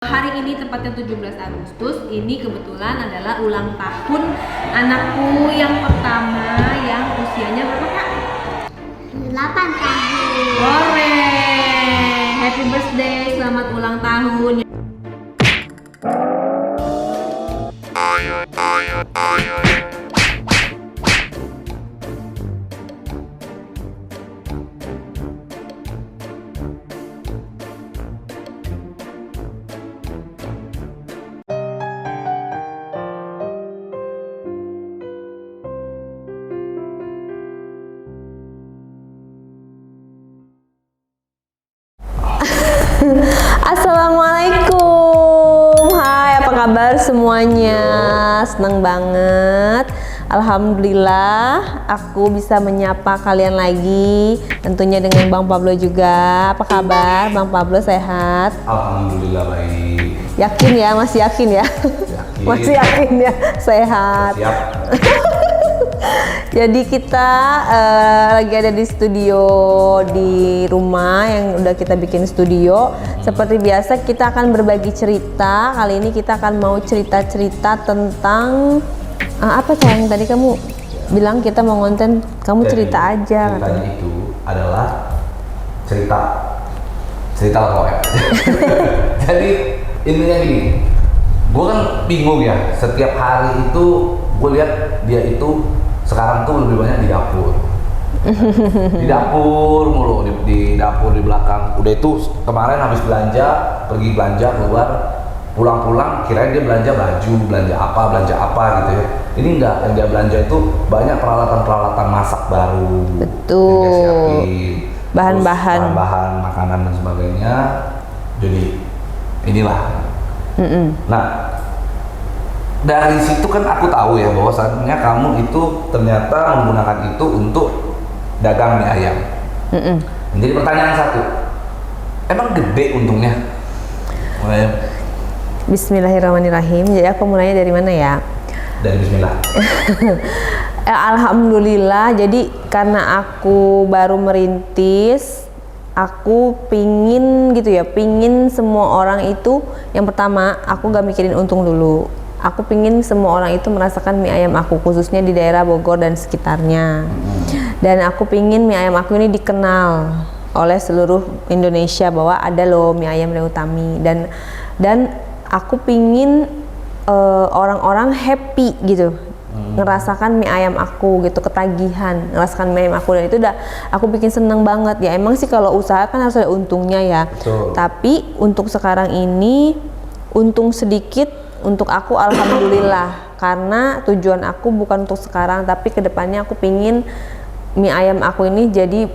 Hari ini tepatnya 17 Agustus, ini kebetulan adalah ulang tahun anakku yang pertama yang usianya berapa Kak? 8 tahun. Hore! Happy birthday, selamat ulang tahun. Assalamualaikum. Hai, apa kabar semuanya? Senang banget. Alhamdulillah aku bisa menyapa kalian lagi, tentunya dengan Bang Pablo juga. Apa kabar Bang Pablo, sehat? Alhamdulillah baik. Yakin ya? Masih yakin ya? Yakin. Masih yakin ya? Sehat. Siap. Jadi kita lagi ada di studio di rumah yang udah kita bikin studio. Seperti biasa kita akan berbagi cerita. Kali ini kita akan mau cerita-cerita tentang apa sayang, tadi kamu bilang kita mau konten, kamu cerita aja. Ceritanya itu adalah cerita lah pokoknya. Jadi intinya gini, gue kan bingung ya, setiap hari itu gue lihat dia itu sekarang tuh lebih banyak di dapur. Di dapur mulu, di dapur di belakang. Udah itu kemarin habis belanja, pergi belanja keluar, pulang-pulang kirain dia belanja baju, belanja apa gitu ya. Ini enggak, yang dia belanja itu banyak peralatan-peralatan masak baru. Betul. Yang dia siapin. Bahan-bahan. Terus bahan-bahan makanan dan sebagainya. Jadi inilah. Nah, dari situ kan aku tahu ya bahwasannya kamu itu ternyata menggunakan itu untuk dagang mie ayam. Jadi pertanyaan satu, emang gede untungnya? Bismillahirrahmanirrahim. Jadi aku mulainya dari mana ya? Dari Bismillah. Alhamdulillah. Jadi karena aku baru merintis, aku pingin gitu ya, pingin semua orang itu, yang pertama aku gak mikirin untung dulu. Aku pingin semua orang itu merasakan mie ayam aku, khususnya di daerah Bogor dan sekitarnya. Dan aku pingin mie ayam aku ini dikenal oleh seluruh Indonesia bahwa ada loh mie ayam Rea Utami. Dan aku pingin orang-orang happy gitu, ngerasakan mie ayam aku gitu, ketagihan ngerasakan mie ayam aku. Dan itu udah aku bikin seneng banget ya. Emang sih kalau usaha kan harus ada untungnya ya. Betul. Tapi untuk sekarang ini untung sedikit. Untuk aku alhamdulillah, karena tujuan aku bukan untuk sekarang, tapi kedepannya aku pingin mie ayam aku ini jadi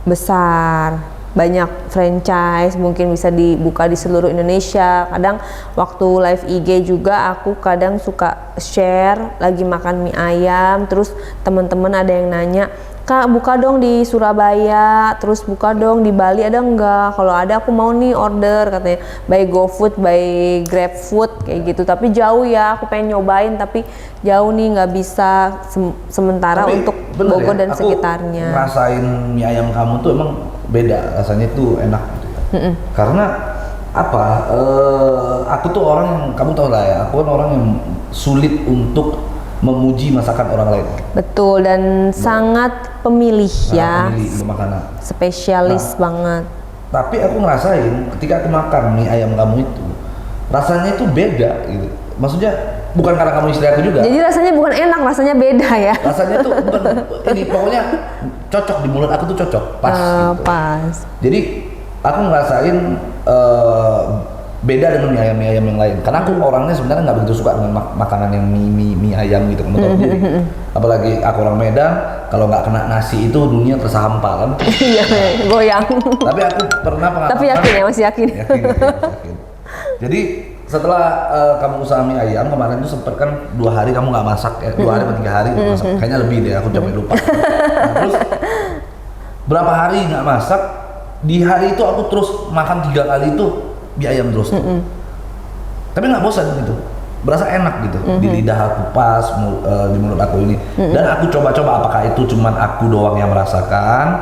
besar, banyak franchise, mungkin bisa dibuka di seluruh Indonesia. Kadang waktu live IG juga aku kadang suka share lagi makan mie ayam, terus teman-teman ada yang nanya, Kak buka dong di Surabaya, terus buka dong di Bali, ada enggak? Kalau ada aku mau nih order, katanya by GoFood, by GrabFood kayak gitu. Tapi jauh ya, aku pengen nyobain tapi jauh nih, nggak bisa sementara Tapi untuk bener Bogor ya, dan aku sekitarnya. ngerasain mie ayam kamu tuh emang beda, rasanya tuh enak gitu ya. Karena apa? Aku tuh orang yang kamu tahu lah ya, aku kan orang yang sulit untuk memuji masakan orang lain. Betul, dan sangat pemilih ya, Pemilih untuk makanan. spesialis banget. Tapi aku ngerasain ketika aku makan mie ayam kamu itu, rasanya itu beda gitu. Maksudnya bukan karena kamu istri aku juga. Jadi rasanya bukan enak, rasanya beda ya. Rasanya tuh bukan ini, pokoknya cocok di mulut aku tuh cocok, pas gitu. Pas. Jadi aku ngerasain beda dengan mie ayam yang lain. Karena aku orangnya sebenarnya nggak begitu suka dengan makanan yang mie ayam gitu, kamu tahu sendiri. Apalagi aku orang Medan, kalau nggak kena nasi itu dunia tersampah kan. Iya, goyang. Tapi aku pernah pengalaman. Tapi yakin ya, masih yakin. Yakin. Jadi setelah kamu usaha mie ayam kemarin tuh sempet kan 2 hari kamu nggak masak ya, 2 hari atau 3 hari nggak masak, kayaknya lebih deh, aku capek lupa. Nah, terus berapa hari nggak masak, di hari itu aku terus makan 3 kali itu mie ayam terus. Tapi nggak bosan gitu, berasa enak gitu di lidah aku, pas di mulut aku ini. Dan aku coba-coba apakah itu cuman aku doang yang merasakan.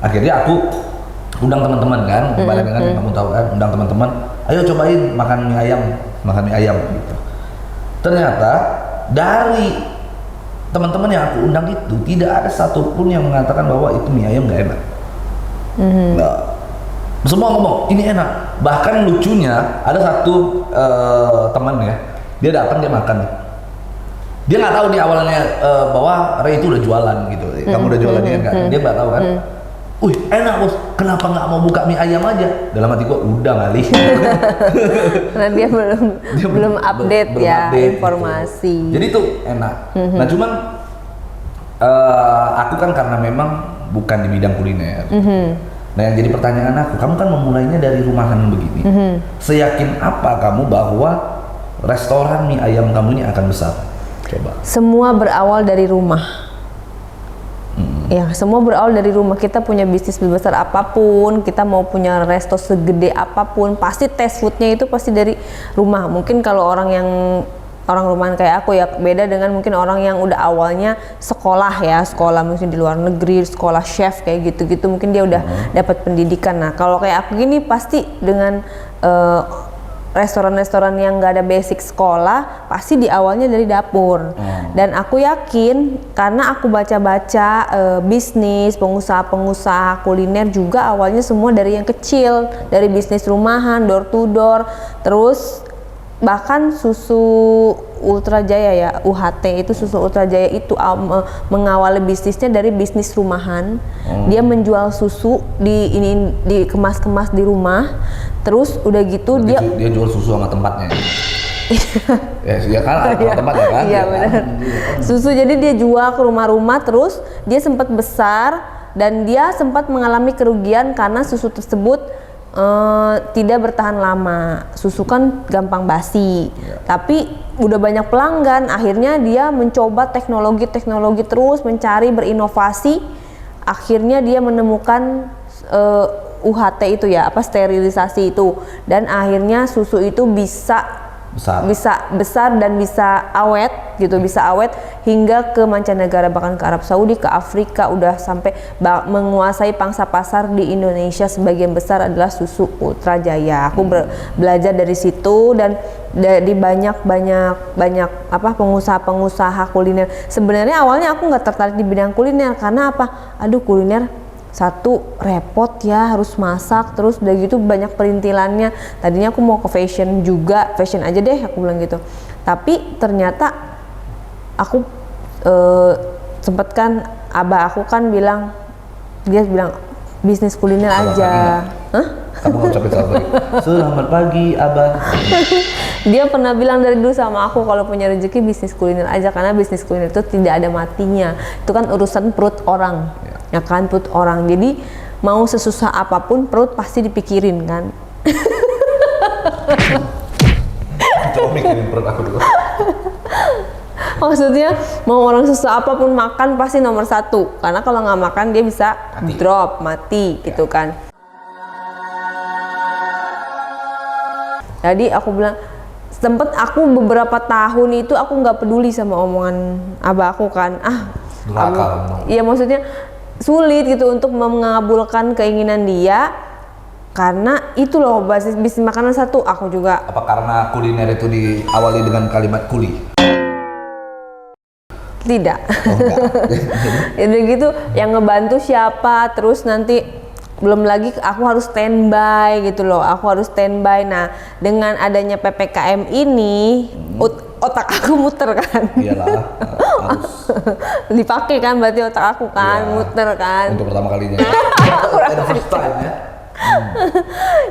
Akhirnya aku undang teman-teman kan, kemarin kan kamu tahu kan, undang teman-teman. ayo cobain makan mie ayam gitu. Ternyata dari teman-teman yang aku undang itu tidak ada satupun yang mengatakan bahwa itu mie ayam nggak enak. Nah, semua ngomong ini enak. Bahkan lucunya ada satu teman ya, dia datang dia makan. Dia nggak tahu di awalnya bahwa Ray itu udah jualan gitu. Kamu udah jualan kan? Dia nggak tahu kan. Wih enak bos, kenapa nggak mau buka mie ayam aja? Dalam hati gua udah kali. Karena dia belum update ya informasi. Gitu. Jadi itu enak. Nah cuman aku kan karena memang bukan di bidang kuliner. Nah yang jadi pertanyaan aku, kamu kan memulainya dari rumahan begini. Seyakin apa kamu bahwa restoran mie ayam kamu ini akan besar? Coba. Semua berawal dari rumah. Ya, semua berawal dari rumah. Kita punya bisnis sebesar apapun, kita mau punya resto segede apapun, pasti taste foodnya itu pasti dari rumah. Mungkin kalau orang rumahan kayak aku ya beda dengan mungkin orang yang udah awalnya sekolah ya, sekolah mungkin di luar negeri, sekolah chef kayak gitu-gitu, mungkin dia udah dapat pendidikan. Nah kalau kayak aku gini pasti dengan restoran-restoran yang nggak ada basic sekolah pasti di awalnya dari dapur. Dan aku yakin karena aku baca-baca bisnis pengusaha-pengusaha kuliner juga awalnya semua dari yang kecil, dari bisnis rumahan, door to door, terus bahkan susu Ultra Jaya ya, UHT itu susu Ultra Jaya itu mengawali bisnisnya dari bisnis rumahan. Dia menjual susu dikemas-kemas di rumah. Terus udah gitu dia jual susu sama tempatnya. Ya kan, sama tempatnya kan. Iya benar. Susu jadi dia jual ke rumah-rumah, terus dia sempat besar dan dia sempat mengalami kerugian karena susu tersebut tidak bertahan lama. Susu kan gampang basi. Tapi udah banyak pelanggan, akhirnya dia mencoba teknologi terus, mencari, berinovasi. Akhirnya dia menemukan UHT itu ya, sterilisasi itu, dan akhirnya susu itu bisa besar dan bisa awet gitu, bisa awet hingga ke mancanegara, bahkan ke Arab Saudi, ke Afrika, udah sampai menguasai pangsa pasar di Indonesia. Sebagian besar adalah susu Ultra Jaya. Aku belajar dari situ dan di banyak pengusaha kuliner. Sebenarnya awalnya aku nggak tertarik di bidang kuliner karena apa? Aduh, kuliner satu repot ya, harus masak, terus udah gitu banyak perintilannya. Tadinya aku mau ke fashion juga, fashion aja deh aku bilang gitu. Tapi ternyata aku sempet kan abah aku kan bilang, dia bilang bisnis kuliner aja. Hah? Kamu nggak ucapin selamat pagi. Selamat pagi abah. Dia pernah bilang dari dulu sama aku kalau punya rezeki bisnis kuliner aja, karena bisnis kuliner itu tidak ada matinya. Itu kan urusan perut orang. Ya kan, perut orang. Jadi mau sesusah apapun perut pasti dipikirin kan. Coba mikirin perut aku dulu. Maksudnya mau orang susah apapun makan pasti nomor satu, karena kalau nggak makan dia bisa mati gitu kan. Jadi aku bilang, sempet aku beberapa tahun itu aku nggak peduli sama omongan abah aku kan. Iya maksudnya sulit gitu untuk mengabulkan keinginan dia, karena itu loh basis bisnis makanan satu. Aku juga. Apa karena kuliner itu diawali dengan kalimat kuli? Tidak. Ya udah gitu, yang ngebantu siapa, terus nanti belum lagi aku harus standby gitu loh. Aku harus standby. Nah, dengan adanya PPKM ini otak aku muter kan. Iyalah, harus dipakai kan berarti otak aku kan, muter kan. Untuk pertama kalinya. First time ya.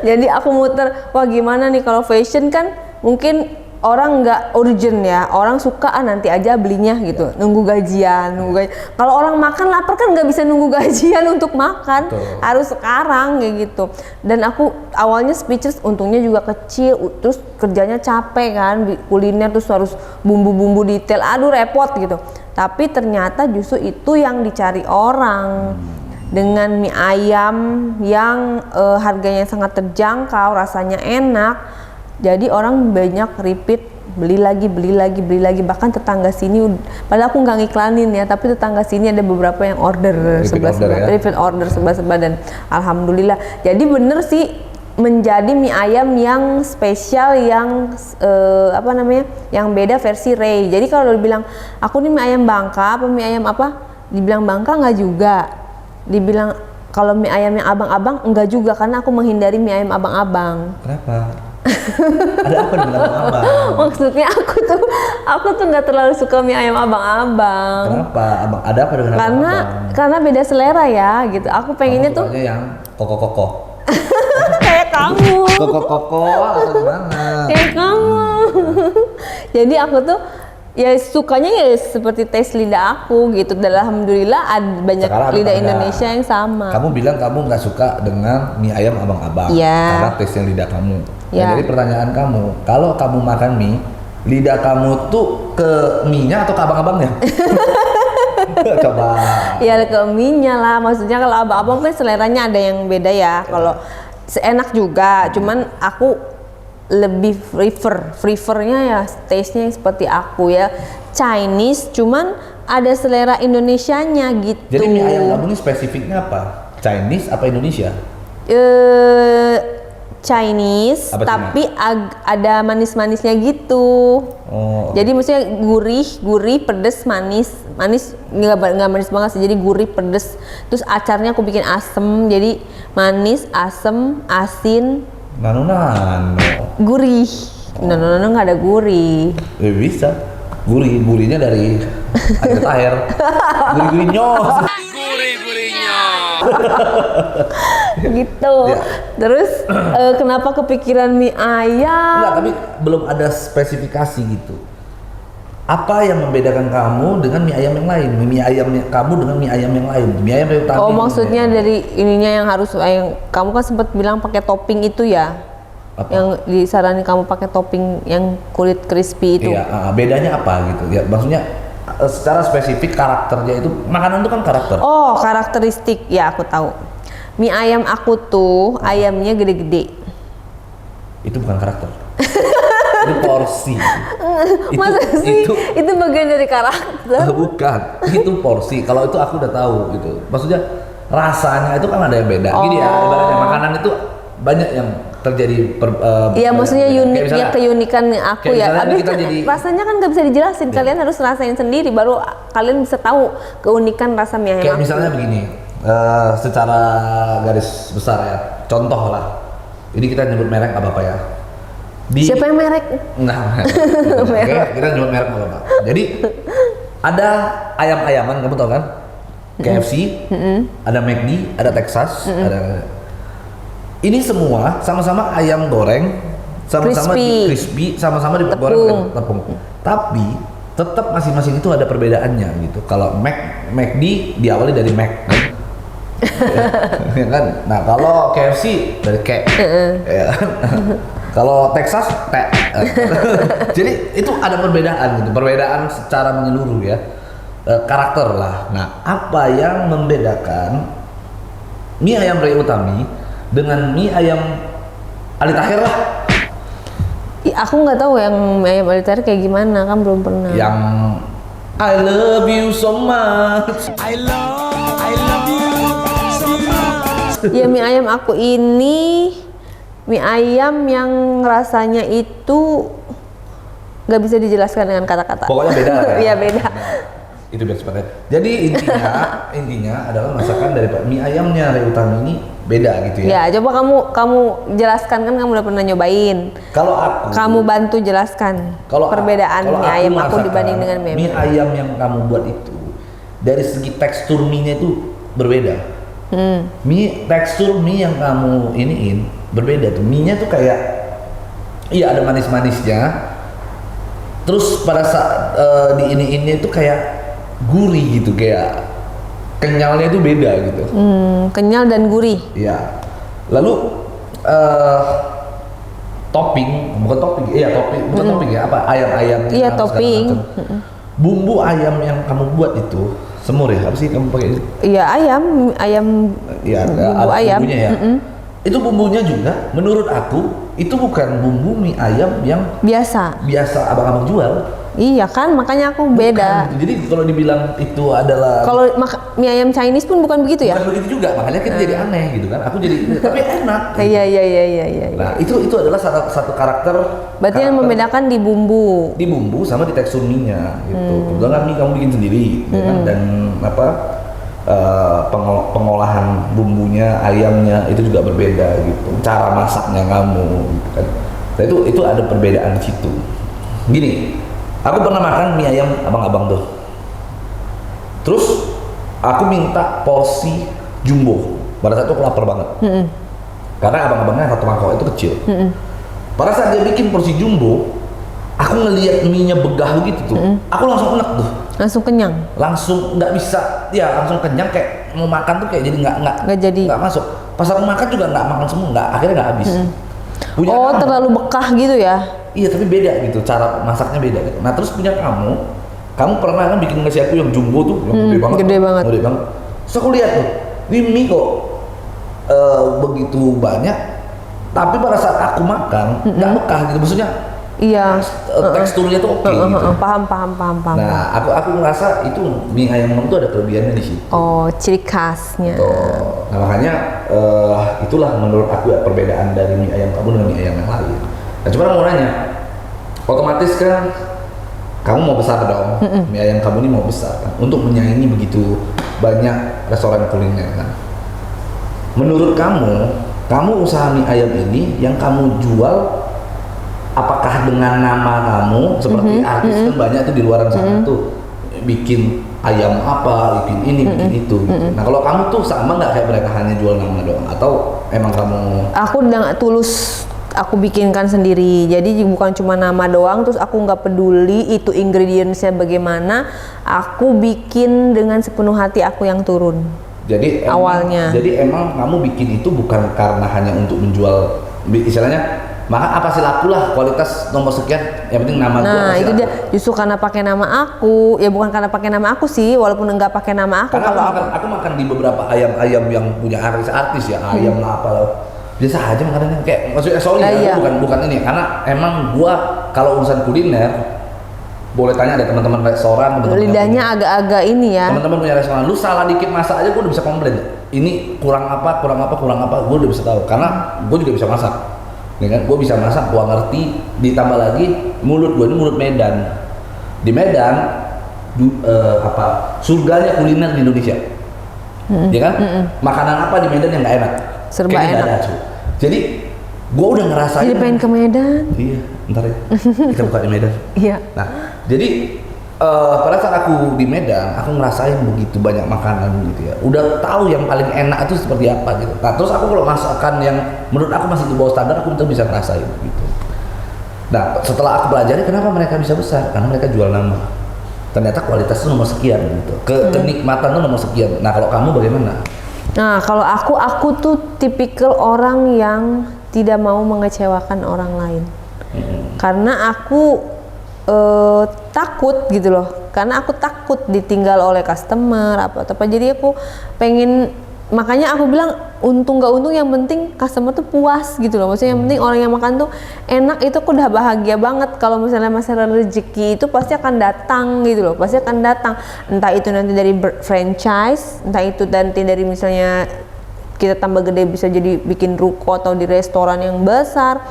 Jadi aku muter, wah gimana nih kalau fashion kan mungkin orang nggak urgent ya, orang suka nanti aja belinya gitu, nunggu gajian. Kalau orang makan lapar kan nggak bisa nunggu gajian untuk makan. Betul. Harus sekarang kayak gitu. Dan aku awalnya speechless, untungnya juga kecil, terus kerjanya capek kan, kuliner terus harus bumbu-bumbu detail, aduh repot gitu. Tapi ternyata justru itu yang dicari orang. Dengan mie ayam yang harganya sangat terjangkau, rasanya enak, jadi orang banyak repeat, beli lagi, bahkan tetangga sini, padahal aku nggak ngiklanin ya, tapi tetangga sini ada beberapa yang order sebelah-sebelah, repeat order sebelah-sebelah, dan alhamdulillah. Jadi bener sih, menjadi mie ayam yang spesial, yang yang beda versi Ray. Jadi kalau dibilang aku nih mie ayam Bangka apa mie ayam apa, dibilang Bangka nggak juga, dibilang kalau mie ayam yang abang-abang enggak juga, karena aku menghindari mie ayam abang-abang. Kenapa? Ada apa dengan abang-abang? Maksudnya aku tuh nggak terlalu suka mie ayam abang-abang. Kenapa? Ada apa dengan abang-abang? Karena beda selera ya gitu. Aku pengennya tuh yang koko-koko. kayak kamu. Koko-koko atau gimana? Kayak kamu. Jadi aku tuh ya sukanya ya seperti tes lidah aku gitu. Dan alhamdulillah ada banyak Sekarang lidah ada. Indonesia yang sama. Kamu bilang kamu nggak suka dengan mie ayam abang-abang Iya. karena tesnya lidah kamu. Iya. Nah, jadi pertanyaan kamu, kalau kamu makan mie, lidah kamu tuh ke mie-nya atau ke abang-abangnya? Coba. Ya ke mie-nya lah. Maksudnya kalau abang-abang kan seleranya ada yang beda ya. Kalau enak juga, cuman aku lebih prefernya ya taste-nya seperti aku ya Chinese, cuman ada selera Indonesianya gitu. Jadi mie ayam kamu ini spesifiknya apa? Chinese apa Indonesia? Chinese, Apa tapi ada manis-manisnya gitu. Oh, oke. Jadi maksudnya gurih, pedes, manis nggak manis banget sih, jadi gurih, pedes. Terus acarnya aku bikin asem, jadi manis, asem, asin, Nano. gurih. Nano nggak ada gurih. Bisa. Gurihnya dari air. Gurih-gurihnya. Gitu. Ya. Terus kenapa kepikiran mie ayam? Enggak, tapi belum ada spesifikasi gitu. Apa yang membedakan kamu dengan mie ayam yang lain? Mie ayam kamu dengan mie ayam yang lain. Mie ayam dari Oh, maksudnya dari ininya yang harus yang kamu kan sempat bilang pakai topping itu ya? Apa? Yang disaranin kamu pakai topping yang kulit crispy itu. Iya, bedanya apa gitu? Ya, maksudnya secara spesifik karakternya itu, makanan itu kan karakter. Oh, karakteristik. Ya, aku tahu. Mie ayam aku tuh ayamnya gede-gede. Itu bukan karakter. Itu porsi. Masa sih? Itu bagian dari karakter. Bukan, itu porsi. Kalau itu aku udah tahu gitu. Maksudnya rasanya itu kan ada yang beda. Gini ya, ibaratnya makanan itu banyak yang terjadi. Iya, maksudnya kayak unik misalnya- ya, keunikan aku kayak ya. misalnya Abis kita kan jadi- rasanya kan nggak bisa dijelasin. Kalian harus rasain sendiri, baru kalian bisa tahu keunikan rasa mie ayam Kayak aku. misalnya begini, secara garis besar ya, contoh lah. Ini kita nyebut merek apa ya? Siapa yang merek? Nah, kita nyebut merek apa? Jadi ada ayam-ayaman, kamu tahu kan? KFC, ada McD, ada Texas, ada. Ini semua sama-sama ayam goreng, sama-sama crispy, sama-sama digoreng pakai tepung. Tapi tetap masing-masing itu ada perbedaannya gitu. Kalau McD diawali dari Mac, kan? Ya kan? Nah, kalau KFC dari K. Ya kan? Kalau Texas T. Jadi itu ada perbedaan gitu, perbedaan secara menyeluruh ya. Karakter lah. Nah, apa yang membedakan mie ayam Ray Utami dengan mie ayam Ali Tahir lah? Aku nggak tahu yang mie ayam Ali Tahir kayak gimana, kan belum pernah. Yang I love you so much. I love you so much. Ya mie ayam aku ini mie ayam yang rasanya itu nggak bisa dijelaskan dengan kata-kata. Pokoknya beda lah ya. Iya, beda. Itu biar cepatnya. Jadi intinya adalah masakan dari mie ayamnya Ray Utami ini beda gitu ya. Ya, coba kamu jelaskan, kan kamu udah pernah nyobain. Kalau aku, Kamu bantu jelaskan perbedaan kalau mie ayam aku merasakan dibanding dengan mie ayam yang kamu buat itu dari segi tekstur mie-nya itu berbeda. Mie tekstur mie yang kamu iniin berbeda tuh. Mie-nya tuh kayak iya ada manis-manisnya. Terus pada saat di ini itu kayak gurih gitu, kayak kenyalnya itu beda gitu. Kenyal dan gurih. Iya. Lalu topping, bukan topping, bukan topping ya, apa ayam-ayam? Iya, segala topping. macam. Bumbu ayam yang kamu buat itu semur ya? Apa sih kamu pakai itu? Iya, ayam Iya, bumbu ada ayam. bumbunya ya. Itu bumbunya juga, menurut aku itu bukan bumbu mie ayam yang Biasa. biasa abang-abang jual. Iya kan, makanya aku beda. Bukan. Jadi kalau dibilang itu adalah Kalau mie ayam Chinese pun bukan begitu ya? bukan begitu juga, makanya kita jadi aneh gitu kan. Aku jadi tapi enak. Iya. Nah, itu adalah satu karakter. Berarti yang membedakan di bumbu. Di bumbu sama di tekstur mie-nya gitu. Kebetulan mie kamu bikin sendiri, ya kan? Dan apa pengolahan bumbunya, ayamnya itu juga berbeda gitu. Cara masaknya kamu, gitu kan. Nah, itu ada perbedaan di situ. Gini, aku pernah makan mie ayam abang-abang tuh. Terus aku minta porsi jumbo. Pada saat itu aku lapar banget. Karena abang-abangnya satu mangkok itu kecil. Pada saat dia bikin porsi jumbo, aku ngelihat mie-nya begah begitu tuh. Aku langsung enak tuh. Langsung kenyang. Langsung nggak bisa, ya langsung kenyang, kayak mau makan tuh kayak jadi nggak masuk. Pas aku makan juga nggak makan semua, akhirnya nggak habis. Punya kamu, terlalu bekah gitu ya? iya tapi beda gitu, cara masaknya beda gitu. Nah terus punya kamu pernah kan bikin nasi aku yang jumbo tuh, yang gede banget. Terus aku lihat tuh, ini mie kok begitu banyak, tapi pada saat aku makan nggak bekah gitu, maksudnya. Iya. Teksturnya tuh oke gitu. Paham. Nah, aku ngerasa itu mie ayam kamu tuh ada kelebihannya di situ. Oh, ciri khasnya. Tuh. Nah, makanya itulah menurut aku ya perbedaan dari mie ayam kamu dengan mie ayam yang lain. Nah, cuma mau nanya, otomatis kan kamu mau besar dong, mie ayam kamu ini mau besar kan, untuk menyaingi begitu banyak restoran kuliner kan. Menurut kamu usaha mie ayam ini yang kamu jual, apakah dengan nama kamu seperti artis kan banyak tuh di luar sana tuh bikin ayam apa, bikin ini, bikin itu gitu. Nah kalau kamu tuh sama nggak kayak mereka hanya jual nama doang, atau emang kamu? Aku udah tulus, aku bikinkan sendiri, jadi bukan cuma nama doang terus aku nggak peduli itu ingredientsnya bagaimana, aku bikin dengan sepenuh hati aku yang turun. Jadi awalnya. Jadi emang kamu bikin itu bukan karena hanya untuk menjual, istilahnya maka apa sih laku lah, kualitas nomor sekian, yang penting nama gua. Nah itu dia, justru karena pakai nama aku, ya bukan karena pakai nama aku sih, walaupun enggak pakai nama aku. Karena aku makan di beberapa ayam yang punya artis ya, ayam lah apa lah, biasa aja makanannya, kayak maksudnya sorry ya, bukan ini, karena emang gua kalau urusan kuliner boleh tanya ada teman-teman restoran, lidahnya agak-agak ini ya. Teman-teman punya restoran, lu salah dikit masak aja gua udah bisa komplain. Ini kurang apa, gua udah bisa tahu, karena gua juga bisa masak. Ya kan, gue bisa masak, gue ngerti, ditambah lagi mulut gue ini mulut Medan. Di Medan, surganya kuliner di Indonesia, ya kan? Makanan apa di Medan yang nggak enak? Serba enak. Ada, jadi gue udah ngerasain. Jadi pengen ke Medan. Iya, ntar ya, kita buka di Medan. Iya. Nah, jadi pada saat aku di Medan, aku ngerasain begitu banyak makanan gitu ya. Udah tahu yang paling enak itu seperti apa gitu. Nah, terus aku kalau masakan yang menurut aku masih di bawah standar, aku bisa ngerasain gitu. Nah, setelah aku pelajari kenapa mereka bisa besar, karena mereka jual nama. Ternyata kualitas itu nomor sekian gitu. Kenikmatan itu nomor sekian. Nah, kalau kamu bagaimana? Nah, kalau aku tuh tipikal orang yang tidak mau mengecewakan orang lain. Karena aku takut gitu loh, karena aku takut ditinggal oleh customer apa jadi aku pengen, makanya aku bilang untung gak untung yang penting customer tuh puas gitu loh, maksudnya yang penting orang yang makan tuh enak, itu aku udah bahagia banget. Kalau misalnya masalah rezeki itu pasti akan datang gitu loh, pasti akan datang, entah itu nanti dari franchise, entah itu nanti dari misalnya kita tambah gede bisa jadi bikin ruko atau di restoran yang besar,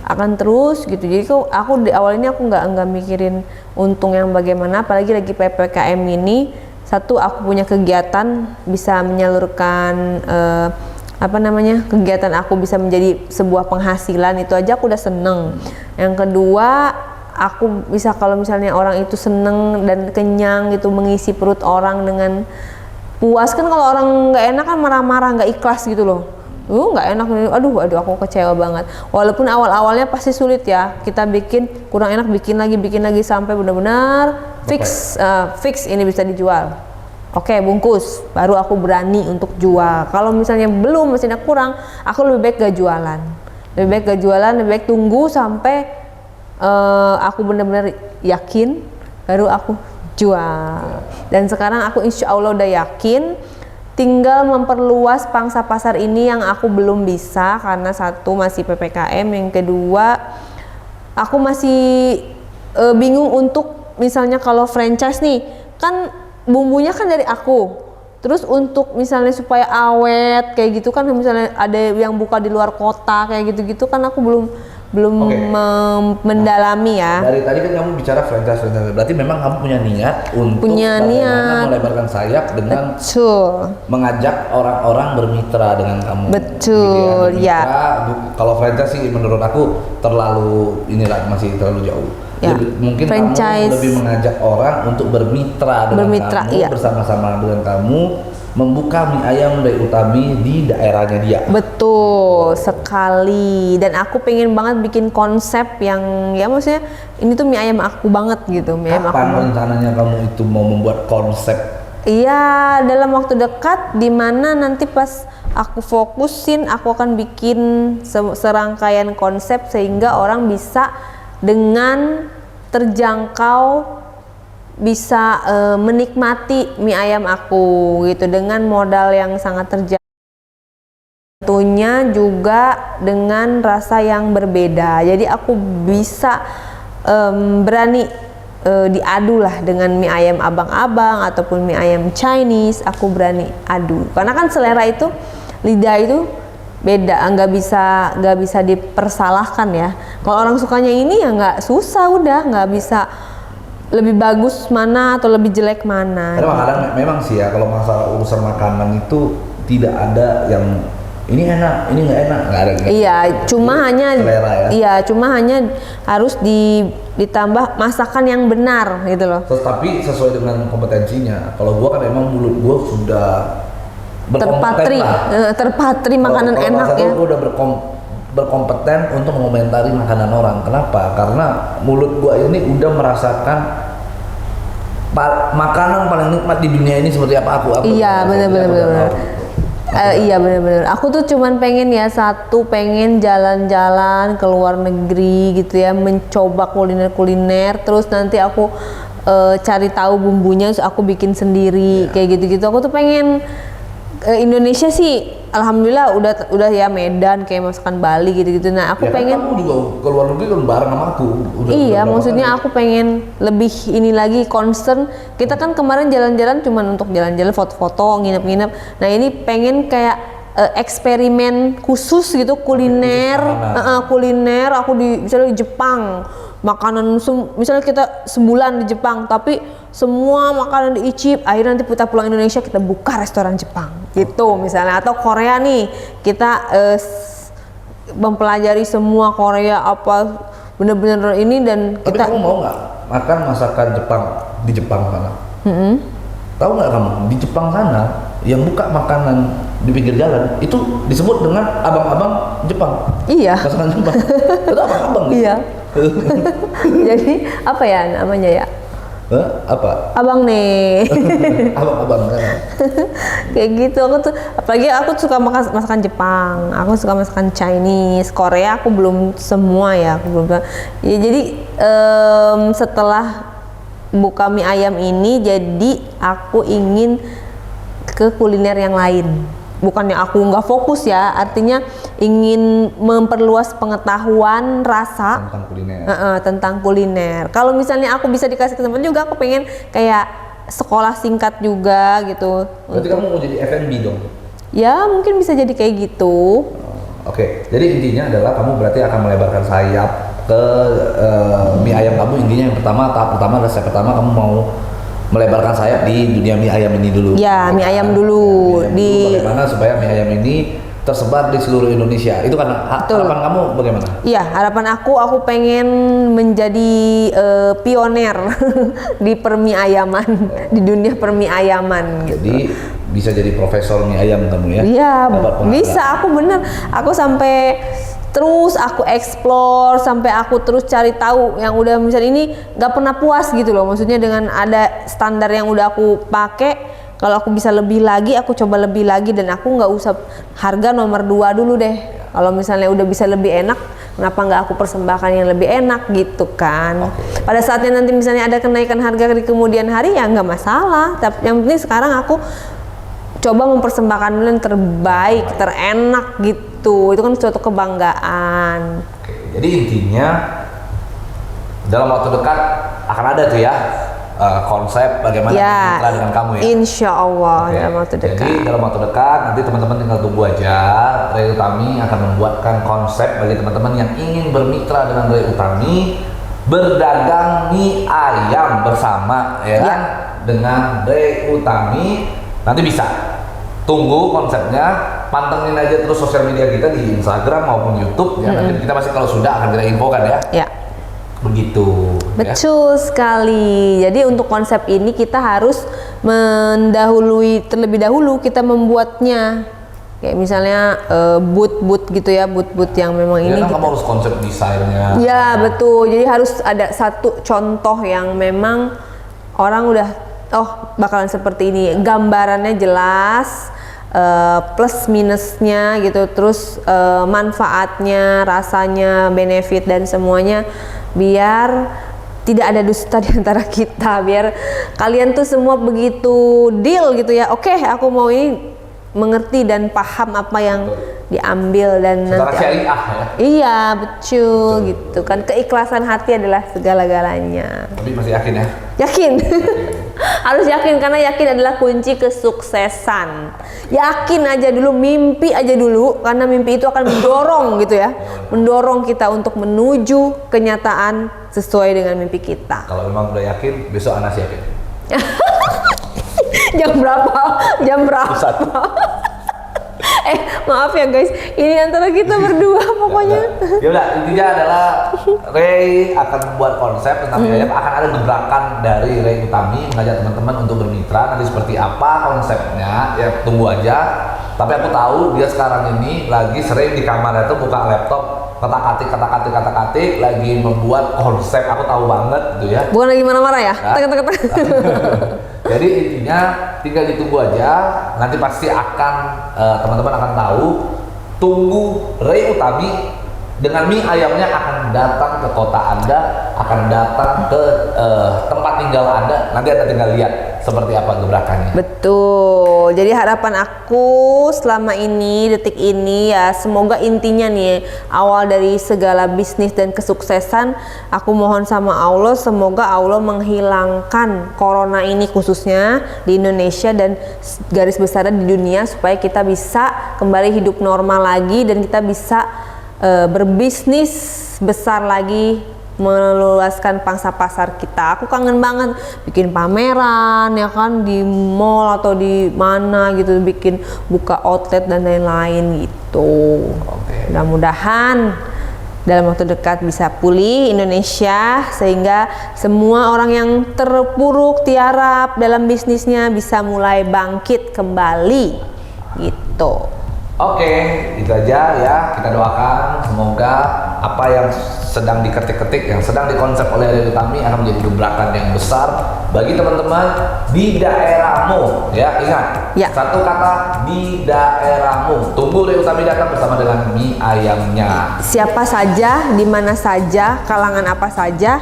akan terus gitu. Jadi aku di awal ini aku nggak mikirin untung yang bagaimana, apalagi lagi PPKM ini. Satu, aku punya kegiatan bisa menyalurkan kegiatan aku bisa menjadi sebuah penghasilan, itu aja aku udah seneng. Yang kedua, aku bisa kalau misalnya orang itu seneng dan kenyang gitu, mengisi perut orang dengan puas. Kan kalau orang nggak enak kan marah-marah, nggak ikhlas gitu loh. Nggak enak, aduh aku kecewa banget. Walaupun awal-awalnya pasti sulit ya, kita bikin kurang enak, bikin lagi sampai benar-benar fix ini bisa dijual. Oke, bungkus, baru aku berani untuk jual. Kalau misalnya belum, masih ada kurang, aku lebih baik gak jualan. Lebih baik tunggu sampai aku benar-benar yakin, baru aku jual. Dan sekarang aku insya Allah udah yakin, tinggal memperluas pangsa pasar ini yang aku belum bisa, karena satu masih PPKM, yang kedua aku masih bingung untuk misalnya kalau franchise nih kan bumbunya kan dari aku. Terus untuk misalnya supaya awet kayak gitu kan, misalnya ada yang buka di luar kota kayak gitu-gitu kan aku belum Oke. mendalami ya. Dari tadi kan kamu bicara franchise, berarti memang kamu punya niat untuk Punya bagaimana niat. melebarkan sayap dengan Betul. mengajak orang-orang bermitra dengan kamu. Betul, Gitu ya. Kalau franchise sih menurut aku terlalu masih terlalu jauh. Ya, Mungkin franchise. kamu lebih mengajak orang untuk bermitra dengan Bermitra, kamu, iya. bersama-sama dengan kamu membuka mie ayam Ndai Utami di daerahnya dia. Betul sekali, dan aku pengen banget bikin konsep yang ya maksudnya ini tuh mie ayam aku banget gitu, mie ayam aku Kapan banget. rencananya kamu itu mau membuat konsep? Iya, dalam waktu dekat, dimana nanti pas aku fokusin aku akan bikin serangkaian konsep sehingga orang bisa dengan terjangkau bisa menikmati mie ayam aku gitu dengan modal yang sangat terjangkau. Tentunya juga dengan rasa yang berbeda. Jadi aku bisa berani diadu lah dengan mie ayam abang-abang ataupun mie ayam Chinese. Aku berani adu karena kan selera itu, lidah itu beda, nggak bisa dipersalahkan ya. Kalau orang sukanya ini ya nggak susah, udah nggak bisa lebih bagus mana atau lebih jelek mana. Karena kadang memang sih ya, kalau masalah urusan makanan itu tidak ada yang ini enak, ini nggak enak, nggak ada. Iya, cuma hanya selera ya. Iya, cuma hanya harus ditambah masakan yang benar gitu loh. Tetapi sesuai dengan kompetensinya. Kalau gua kan emang mulut gua sudah berkompeten lah. Terpatri makanan Kalau enak bahasa ya. gua udah berkompeten untuk mengomentari makanan orang. Kenapa? Karena mulut gua ini udah merasakan makanan paling nikmat di dunia ini seperti apa aku. Iya, benar. Iya benar-benar. Aku tuh cuman pengen ya pengen jalan-jalan ke luar negeri gitu ya, mencoba kuliner-kuliner. Terus nanti aku cari tahu bumbunya, terus aku bikin sendiri kayak gitu-gitu. Aku tuh pengen Indonesia sih, alhamdulillah udah ya Medan kayak masakan Bali gitu-gitu. Nah aku Ya, pengen. kamu juga ke luar negeri kan bareng sama aku. Iya, berapa maksudnya kali. aku pengen lebih ini lagi concern. Kita kan kemarin jalan-jalan cuman untuk jalan-jalan, foto-foto, nginep-nginep. Nah ini pengen kayak eksperimen khusus gitu, kuliner, kuliner. Aku misalnya di Jepang, makanan misalnya kita sebulan di Jepang, tapi semua makanan diicip. Akhirnya nanti kita pulang Indonesia kita buka restoran Jepang, gitu misalnya. Atau Korea nih, kita mempelajari semua Korea apa bener-bener ini dan Tapi kita. kamu mau nggak makan masakan Jepang di Jepang sana? Tahu nggak kamu di Jepang sana yang buka makanan di pinggir jalan itu disebut dengan abang-abang Jepang. Iya. Masakan Jepang. Itu abang-abang. Gitu. Iya. Jadi apa ya namanya ya? Apa? Abang nih. Abang-abang kan. Kayak gitu. Aku tuh apalagi aku suka masakan Jepang. Aku suka masakan Chinese, Korea aku belum semua ya. Aku belum. Ya, jadi setelah buka mie ayam ini, jadi aku ingin ke kuliner yang lain. Bukannya aku nggak fokus ya, artinya ingin memperluas pengetahuan rasa Tentang kuliner. tentang kuliner. Kalau misalnya aku bisa dikasih kesempatan juga, aku pengen kayak sekolah singkat juga gitu. Berarti kamu mau jadi F&B dong? Ya mungkin bisa jadi kayak gitu. Oke, jadi intinya adalah kamu berarti akan melebarkan sayap ke mie ayam kamu. Intinya yang pertama, tahap pertama, resep pertama kamu mau melebarkan sayap di dunia mie ayam ini dulu. Ya, mie ayam dulu. Mie ayam dulu, bagaimana supaya mie ayam ini tersebar di seluruh Indonesia. Itu kan Betul. harapan kamu bagaimana? Iya, harapan aku pengen menjadi pioner di permie ayaman, di dunia permie ayaman gitu. Jadi bisa jadi profesor mie ayam kamu ya? Iya, Dapat penghargaan. bisa. Aku bener. Aku sampai terus aku explore, sampai aku terus cari tahu yang udah misalnya ini nggak pernah puas gitu loh. Maksudnya dengan ada standar yang udah aku pakai, kalau aku bisa lebih lagi, aku coba lebih lagi, dan aku nggak usah harga nomor 2 dulu deh. Kalau misalnya udah bisa lebih enak, kenapa nggak aku persembahkan yang lebih enak gitu kan? Pada saatnya nanti misalnya ada kenaikan harga di kemudian hari ya nggak masalah. Tapi yang penting sekarang aku coba mempersembahkan dulu yang terbaik, terenak gitu. Itu kan suatu kebanggaan. Oke, jadi intinya dalam waktu dekat akan ada tuh ya konsep bagaimana Ya, bermitra dengan kamu ya. insya Allah Oke. dalam waktu dekat. Jadi dalam waktu dekat nanti teman-teman tinggal tunggu aja. Ray Utami akan membuatkan konsep bagi teman-teman yang ingin bermitra dengan Ray Utami berdagang mie ayam bersama ya, kan? Dengan Ray Utami. Nanti bisa tunggu konsepnya, pantengin aja terus sosial media kita di Instagram maupun YouTube ya. Nanti kita pasti kalau sudah akan kita infokan ya. Ya. Begitu. Ya. Betul sekali. Jadi untuk konsep ini kita harus mendahului terlebih dahulu kita membuatnya. Kayak misalnya boot gitu ya, boot yang memang Ya ini. kan kamu harus konsep desainnya. Ya betul. Jadi harus ada satu contoh yang memang orang udah bakalan seperti ini. Gambarannya jelas. Plus minusnya gitu, terus manfaatnya, rasanya, benefit dan semuanya, biar tidak ada dusta di antara kita, biar kalian tuh semua begitu deal gitu ya. Oke, aku mau ini, mengerti dan paham apa yang diambil dan Secara nanti syariah ya. iya betul gitu kan, keikhlasan hati adalah segala-galanya. Tapi masih yakin ya? Yakin. Harus yakin, karena yakin adalah kunci kesuksesan. Yakin aja dulu, mimpi aja dulu, karena mimpi itu akan mendorong gitu ya, mendorong kita untuk menuju kenyataan sesuai dengan mimpi kita. Kalau memang udah yakin, besok Anas yakin. Jam berapa? Jam berapa? Satu. Maaf ya guys, ini antara kita berdua pokoknya. Ya udah, intinya adalah Ray akan membuat konsep tentang mie ayam, akan ada gebrakan dari Ray Utami mengajak teman-teman untuk bermitra. Nanti seperti apa konsepnya ya tunggu aja. Tapi aku tahu dia sekarang ini lagi sering di kamarnya tuh buka laptop, kata-katik lagi membuat konsep. Aku tahu banget gitu ya. Bukan lagi marah-marah ya? Ketek-ketek. Jadi intinya tinggal ditunggu aja, nanti pasti akan teman-teman akan tahu. Tunggu Ray Utami dengan mie ayamnya akan datang ke kota Anda, akan datang ke tempat tinggal Anda. Nanti Anda tinggal lihat seperti apa gebrakannya. Betul. Jadi harapan aku selama ini, detik ini ya, semoga intinya nih awal dari segala bisnis dan kesuksesan, aku mohon sama Allah, semoga Allah menghilangkan corona ini khususnya di Indonesia dan garis besarnya di dunia, supaya kita bisa kembali hidup normal lagi dan kita bisa berbisnis besar lagi, meluaskan pangsa pasar kita. Aku kangen banget bikin pameran ya kan, di mall atau di mana gitu, bikin buka outlet dan lain-lain gitu. Oke. Mudah-mudahan dalam waktu dekat bisa pulih Indonesia, sehingga semua orang yang terpuruk tiarap dalam bisnisnya bisa mulai bangkit kembali gitu. Oke, itu aja ya. Kita doakan semoga apa yang sedang diketik-ketik, yang sedang dikonsep oleh Ray Utami akan menjadi gebrakan yang besar bagi teman-teman di daerahmu. Ya, ingat. Ya. Satu kata, di daerahmu. Tunggu Ray Utami datang bersama dengan mie ayamnya. Siapa saja, di mana saja, kalangan apa saja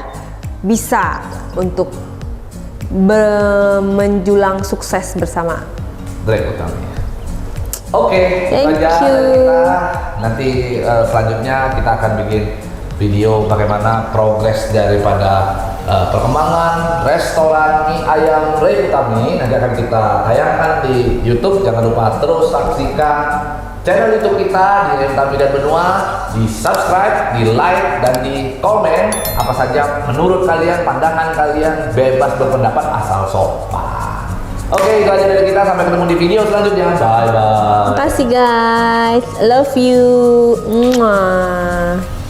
bisa untuk menjulang sukses bersama. Ray Utami. Oke, Thank itu aja you. dari kita. Nanti selanjutnya kita akan bikin video bagaimana progres daripada perkembangan restoran mie ayam Ray Utami. Nanti akan kita tayangkan di YouTube. Jangan lupa terus saksikan channel YouTube kita di Ray Utami dan Benua. Di subscribe, di like, dan di komen apa saja menurut kalian, pandangan kalian, bebas berpendapat asal sopan. Oke, itu aja dari kita. Sampai ketemu di video selanjutnya. Bye bye. Terima kasih guys, love you. Mwah.